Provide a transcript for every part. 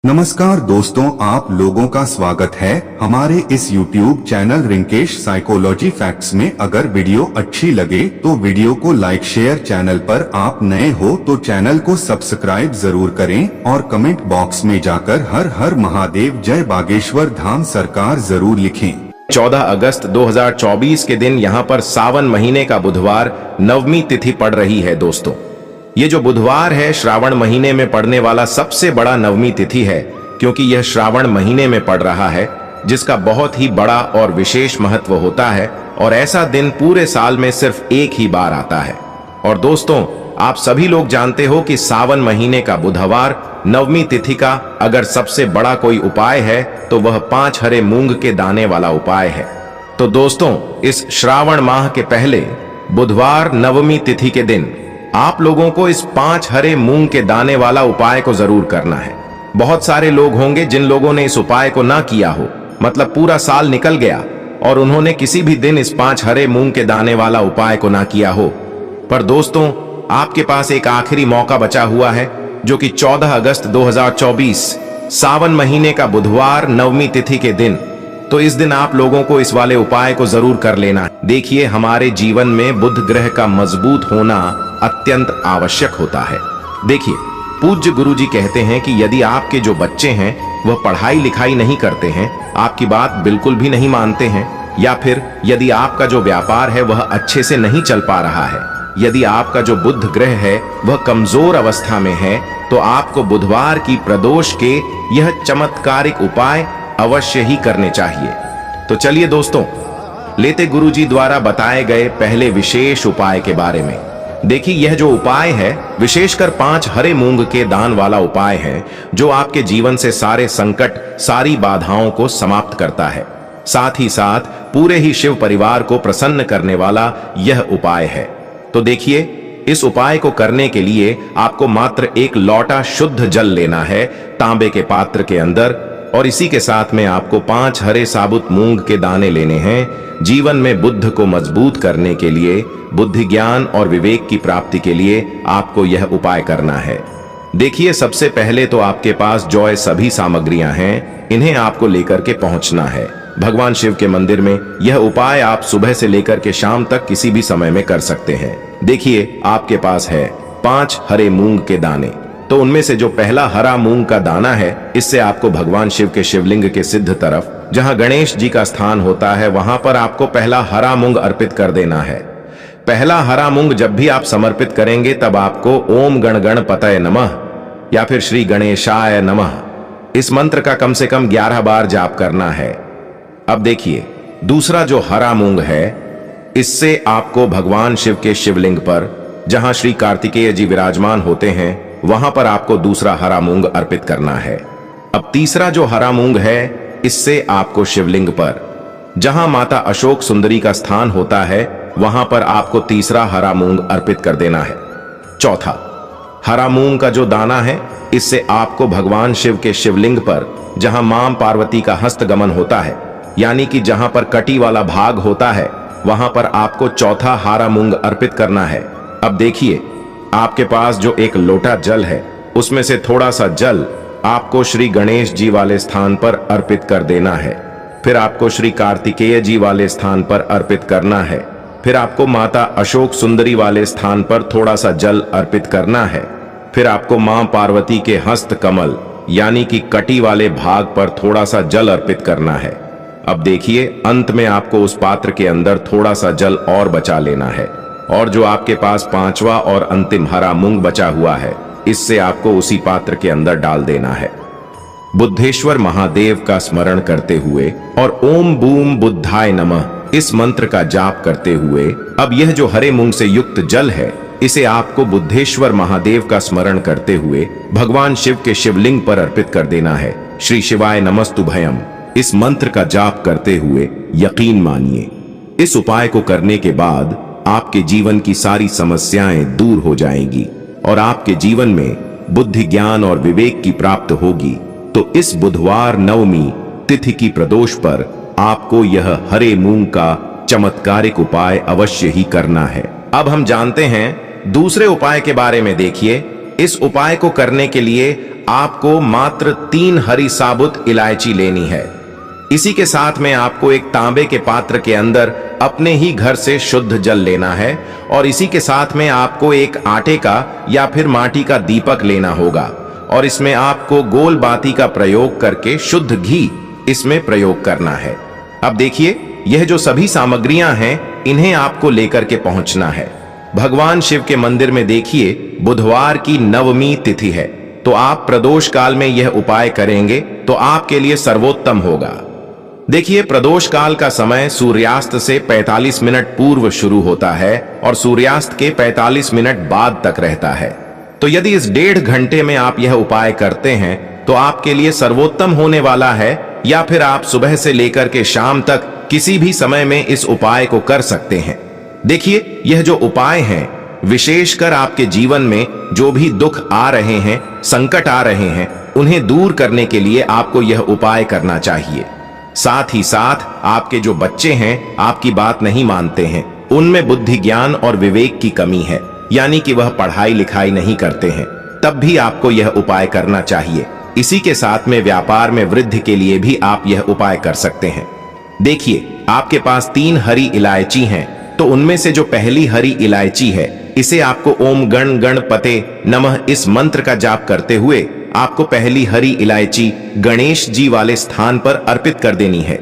नमस्कार दोस्तों, आप लोगों का स्वागत है हमारे इस YouTube channel Rinkesh psychology facts में। अगर वीडियो अच्छी लगे तो वीडियो को लाइक शेयर, चैनल पर आप नए हो तो चैनल को सब्सक्राइब जरूर करें और कमेंट बॉक्स में जाकर हर हर महादेव जय बागेश्वर धाम सरकार जरूर लिखें। 14 अगस्त 2024 के दिन यहाँ पर सावन महीने का बुधवार नवमी तिथि पड़ रही है। दोस्तों, ये जो बुधवार है श्रावण महीने में पड़ने वाला सबसे बड़ा नवमी तिथि है, क्योंकि यह श्रावण महीने में पड़ रहा है, जिसका बहुत ही बड़ा और विशेष महत्व होता है। और ऐसा दिन पूरे साल में सिर्फ एक ही बार आता है। और दोस्तों, आप सभी लोग जानते हो कि सावन महीने का बुधवार नवमी तिथि का अगर सबसे बड़ा कोई उपाय है तो वह 5 हरे मूंग के दाने वाला उपाय है। तो दोस्तों, इस श्रावण माह के पहले बुधवार नवमी तिथि के दिन आप लोगों को इस 5 हरे मूंग के दाने वाला उपाय को जरूर करना है। बहुत सारे लोग होंगे जिन लोगों ने इस उपाय को ना किया हो, मतलब पूरा साल निकल गया और उन्होंने किसी भी दिन इस 5 हरे मूंग के दाने वाला उपाय को ना किया हो। पर दोस्तों, आपके पास एक आखिरी मौका बचा हुआ है, जो कि 14 अगस्त 2024 सावन महीने का बुधवार नवमी तिथि के दिन। तो इस दिन आप लोगों को इस वाले उपाय को जरूर कर लेना है। देखिए, हमारे जीवन में बुध ग्रह का मजबूत होना अत्यंत आवश्यक होता है। देखिए, पूज्य गुरुजी कहते हैं कि यदि आपके जो बच्चे हैं वह पढ़ाई लिखाई नहीं करते हैं, आपकी बात बिल्कुल भी नहीं मानते हैं, या फिर यदि आपका जो व्यापार है वह अच्छे से नहीं चल पा रहा है, यदि आपका जो बुध ग्रह है वह कमजोर अवस्था में है, तो आपको बुधवार की प्रदोष के यह चमत्कारिक उपाय अवश्य ही करने चाहिए। तो चलिए दोस्तों, लेते गुरुजी द्वारा बताए गए पहले विशेष उपाय के बारे में। देखिए, यह जो उपाय है विशेषकर 5 हरे मूंग के दान वाला उपाय है, जो आपके जीवन से सारे संकट, सारी बाधाओं को समाप्त करता है। साथ ही साथ पूरे ही शिव परिवार को प्रसन्न करने वाला यह उपाय है। तो देखिए, इस उपाय को करने के लिए आपको मात्र एक लोटा शुद्ध जल लेना है तांबे के पात्र के अंदर, और इसी के साथ में आपको 5 हरे साबुत मूंग के दाने लेने हैं। जीवन में बुद्ध को मजबूत करने के लिए, बुद्धि ज्ञान और विवेक की प्राप्ति के लिए आपको यह उपाय करना है। देखिए, सबसे पहले तो आपके पास जो ये सभी सामग्रियां हैं, इन्हें आपको लेकर के पहुंचना है भगवान शिव के मंदिर में। यह उपाय आप सुबह से लेकर के शाम तक किसी भी समय में कर सकते हैं। देखिए, आपके पास है 5 हरे मूंग के दाने। तो उनमें से जो पहला हरा मूंग का दाना है, इससे आपको भगवान शिव के शिवलिंग के सिद्ध तरफ, जहां गणेश जी का स्थान होता है, वहां पर आपको पहला हरा मूंग अर्पित कर देना है। पहला हरा मूंग जब भी आप समर्पित करेंगे, तब आपको ओम गण गणपतये नमः या फिर श्री गणेशाय नमः इस मंत्र का कम से कम 11 बार जाप करना है। अब देखिए, दूसरा जो हरा मूंग है, इससे आपको भगवान शिव के शिवलिंग पर, जहां श्री कार्तिकेय जी विराजमान होते हैं, वहां पर आपको दूसरा हरा मूंग अर्पित करना है। अब तीसरा जो हरा मूंग है, इससे आपको शिवलिंग पर, जहां माता अशोक सुंदरी का स्थान होता है, वहां पर आपको तीसरा हरा मूंग अर्पित कर देना है। चौथा हरा मूंग का जो दाना है, इससे आपको भगवान शिव के शिवलिंग पर, जहां मां पार्वती का हस्तगमन होता है, यानी कि जहां पर कटी वाला भाग होता है, वहां पर आपको चौथा हरा मूंग अर्पित करना है। अब देखिए, आपके पास जो एक लोटा जल है, उसमें से थोड़ा सा जल आपको श्री गणेश जी वाले स्थान पर अर्पित कर देना है। फिर आपको श्री कार्तिकेय जी वाले स्थान पर अर्पित करना है। फिर आपको माता अशोक सुंदरी वाले स्थान पर थोड़ा सा जल अर्पित करना है। फिर आपको मां पार्वती के हस्त कमल यानी कि कटी वाले भाग पर थोड़ा सा जल अर्पित करना है। अब देखिए, अंत में आपको उस पात्र के अंदर थोड़ा सा जल और बचा लेना है, और जो आपके पास 5वां और अंतिम हरा मूंग बचा हुआ है, इससे आपको उसी पात्र के अंदर डाल देना है। बुद्धेश्वर महादेव का स्मरण करते हुए और ओम बूम बुद्धाय नमः इस मंत्र का जाप करते हुए, अब यह जो हरे मूंग से युक्त जल है, इसे आपको बुद्धेश्वर महादेव का स्मरण करते हुए भगवान शिव के शिवलिंग पर अर्पित कर देना है। श्री शिवाय नमस्तुभयम इस मंत्र का जाप करते हुए यकीन मानिए, इस उपाय को करने के बाद आपके जीवन की सारी समस्याएं दूर हो जाएंगी और आपके जीवन में बुद्धि ज्ञान और विवेक की प्राप्त होगी। तो इस बुधवार नवमी तिथि की प्रदोष पर आपको यह हरे मूंग का चमत्कारिक उपाय अवश्य ही करना है। अब हम जानते हैं दूसरे उपाय के बारे में। देखिए, इस उपाय को करने के लिए आपको मात्र 3 हरी साबुत इलायची लेनी है। इसी के साथ में आपको एक तांबे के पात्र के अंदर अपने ही घर से शुद्ध जल लेना है और इसी के साथ में आपको एक आटे का या फिर माटी का दीपक लेना होगा और इसमें आपको गोल बाती का प्रयोग करके शुद्ध घी इसमें प्रयोग करना है। अब देखिए, यह जो सभी सामग्रियां हैं इन्हें आपको लेकर के पहुंचना है। भगवान शिव के मंदिर में देखिए, बुधवार की नवमी तिथि है, तो आप प्रदोष काल में यह उपाय करेंगे तो आपके लिए सर्वोत्तम होगा। देखिए, प्रदोष काल का समय सूर्यास्त से 45 मिनट पूर्व शुरू होता है और सूर्यास्त के 45 मिनट बाद तक रहता है। तो यदि इस 1.5 घंटे में आप यह उपाय करते हैं तो आपके लिए सर्वोत्तम होने वाला है, या फिर आप सुबह से लेकर के शाम तक किसी भी समय में इस उपाय को कर सकते हैं। देखिए, यह जो उपाय हैं, विशेषकर आपके जीवन में जो भी दुख आ रहे हैं, संकट आ रहे हैं, उन्हें दूर करने के लिए आपको यह उपाय करना चाहिए। साथ ही साथ आपके जो बच्चे हैं आपकी बात नहीं मानते हैं, उनमें बुद्धि ज्ञान और विवेक की कमी है, यानी कि वह पढ़ाई लिखाई नहीं करते हैं, तब भी आपको यह उपाय करना चाहिए। इसी के साथ में व्यापार में वृद्धि के लिए भी आप यह उपाय कर सकते हैं। देखिए, आपके पास 3 हरी इलायची हैं, तो उनमें से जो पहली हरी इलायची है, इसे आपको ओम गण गणपते नमः इस मंत्र का जाप करते हुए आपको पहली हरी इलायची गणेश जी वाले स्थान पर अर्पित कर देनी है।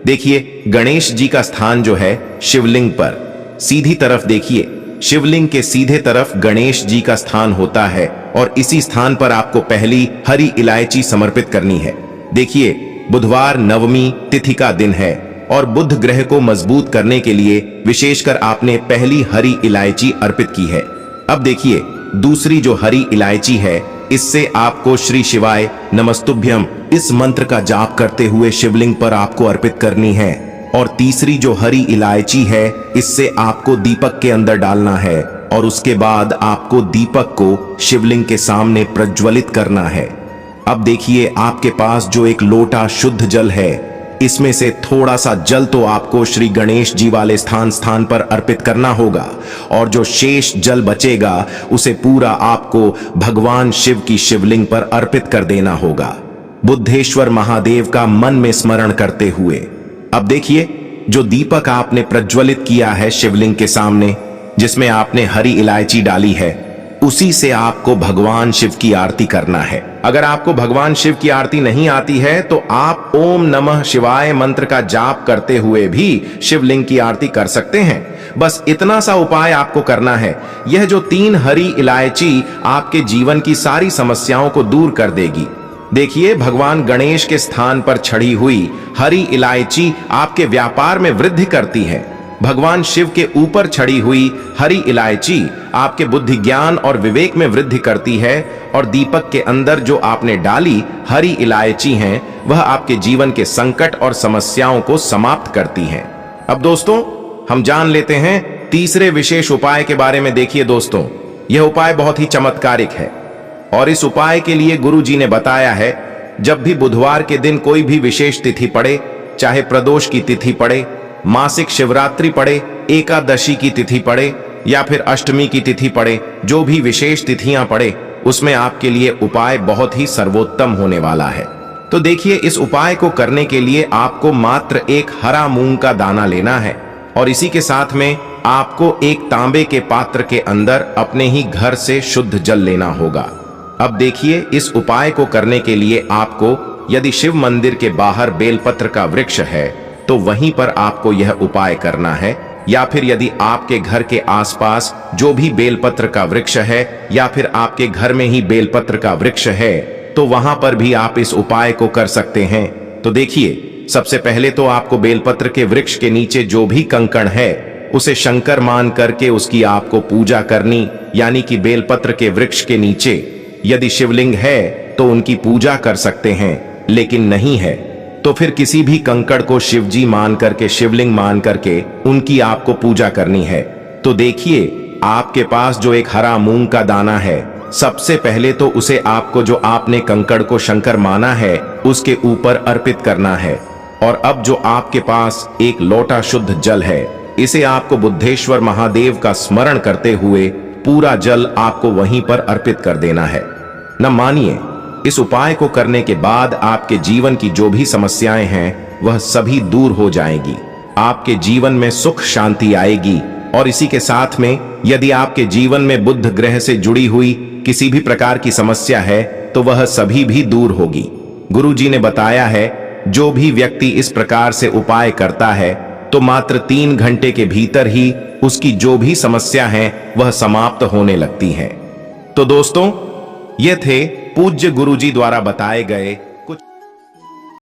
देखिए, गणेश जी का स्थान जो है शिवलिंग पर सीधी तरफ देखिए, शिवलिंग के सीधे तरफ गणेश जी का स्थान होता है और इसी स्थान पर आपको पहली हरी इलायची समर्पित करनी है। देखिए, बुधवार नवमी तिथि का दिन है और बुध ग्रह को मजबूत करने के लिए विशेषकर आपने पहली हरी इलायची अर्पित की है। अब देखिए, दूसरी जो हरी इलायची है, इससे आपको श्री शिवाय नमस्तुभ्यम इस मंत्र का जाप करते हुए शिवलिंग पर आपको अर्पित करनी है। और तीसरी जो हरी इलायची है, इससे आपको दीपक के अंदर डालना है और उसके बाद आपको दीपक को शिवलिंग के सामने प्रज्वलित करना है। अब देखिए, आपके पास जो एक लोटा शुद्ध जल है, इसमें से थोड़ा सा जल तो आपको श्री गणेश जी वाले स्थान पर अर्पित करना होगा और जो शेष जल बचेगा उसे पूरा आपको भगवान शिव की शिवलिंग पर अर्पित कर देना होगा, बुद्धेश्वर महादेव का मन में स्मरण करते हुए। अब देखिए, जो दीपक आपने प्रज्वलित किया है शिवलिंग के सामने, जिसमें आपने हरी इलायची डाली है, उसी से आपको भगवान शिव की आरती करना है। अगर आपको भगवान शिव की आरती नहीं आती है तो आप ओम नमः शिवाय मंत्र का जाप करते हुए भी शिवलिंग की आरती कर सकते हैं। बस इतना सा उपाय आपको करना है। यह जो 3 हरी इलायची आपके जीवन की सारी समस्याओं को दूर कर देगी। देखिए, भगवान गणेश के स्थान पर छड़ी हुई हरी इलायची आपके व्यापार में वृद्धि करती है। भगवान शिव के ऊपर छड़ी हुई हरी इलायची आपके बुद्धि ज्ञान और विवेक में वृद्धि करती है और दीपक के अंदर जो आपने डाली हरी इलायची हैं, वह आपके जीवन के संकट और समस्याओं को समाप्त करती हैं। अब दोस्तों, हम जान लेते हैं तीसरे विशेष उपाय के बारे में। देखिए दोस्तों, यह उपाय बहुत ही चमत्कारिक है और इस उपाय के लिए गुरु जी ने बताया है, जब भी बुधवार के दिन कोई भी विशेष तिथि पड़े, चाहे प्रदोष की तिथि पड़े, मासिक शिवरात्रि पड़े, एकादशी की तिथि पड़े या फिर अष्टमी की तिथि पड़े, जो भी विशेष तिथियां पड़े, उसमें आपके लिए उपाय बहुत ही सर्वोत्तम होने वाला है। तो देखिए, इस उपाय को करने के लिए आपको मात्र एक हरा मूंग का दाना लेना है और इसी के साथ में आपको एक तांबे के पात्र के अंदर अपने ही घर से शुद्ध जल लेना होगा। अब देखिए, इस उपाय को करने के लिए आपको, यदि शिव मंदिर के बाहर बेलपत्र का वृक्ष है तो वहीं पर आपको यह उपाय करना है, या फिर यदि आपके घर के आसपास जो भी बेलपत्र का वृक्ष है या फिर आपके घर में ही बेलपत्र का वृक्ष है तो वहां पर भी आप इस उपाय को कर सकते हैं। तो देखिए, सबसे पहले तो आपको बेलपत्र के वृक्ष के नीचे जो भी कंकड़ है उसे शंकर मान करके उसकी आपको पूजा करनी, यानी कि बेलपत्र के वृक्ष के नीचे यदि शिवलिंग है तो उनकी पूजा कर सकते हैं, लेकिन नहीं है तो फिर किसी भी कंकड़ को शिवजी मान करके, शिवलिंग मान करके उनकी आपको पूजा करनी है। तो देखिए, आपके पास जो एक हरा मूंग का दाना है, सबसे पहले तो उसे आपको, जो आपने कंकड़ को शंकर माना है, उसके ऊपर अर्पित करना है। और अब जो आपके पास एक लोटा शुद्ध जल है, इसे आपको बुद्धेश्वर महादेव का स्मरण करते हुए पूरा जल आपको वहीं पर अर्पित कर देना है। न मानिए, इस उपाय को करने के बाद आपके जीवन की जो भी समस्याएं हैं वह सभी दूर हो जाएंगी। आपके जीवन में सुख शांति आएगी और इसी के साथ में यदि आपके जीवन में बुध ग्रह से जुड़ी हुई किसी भी प्रकार की समस्या है तो वह सभी भी दूर होगी। गुरुजी ने बताया है जो भी व्यक्ति इस प्रकार से उपाय करता है तो मात्र 3 घंटे के भीतर ही उसकी जो भी समस्या है वह समाप्त होने लगती है। तो दोस्तों, ये थे पूज्य गुरुजी द्वारा बताए गए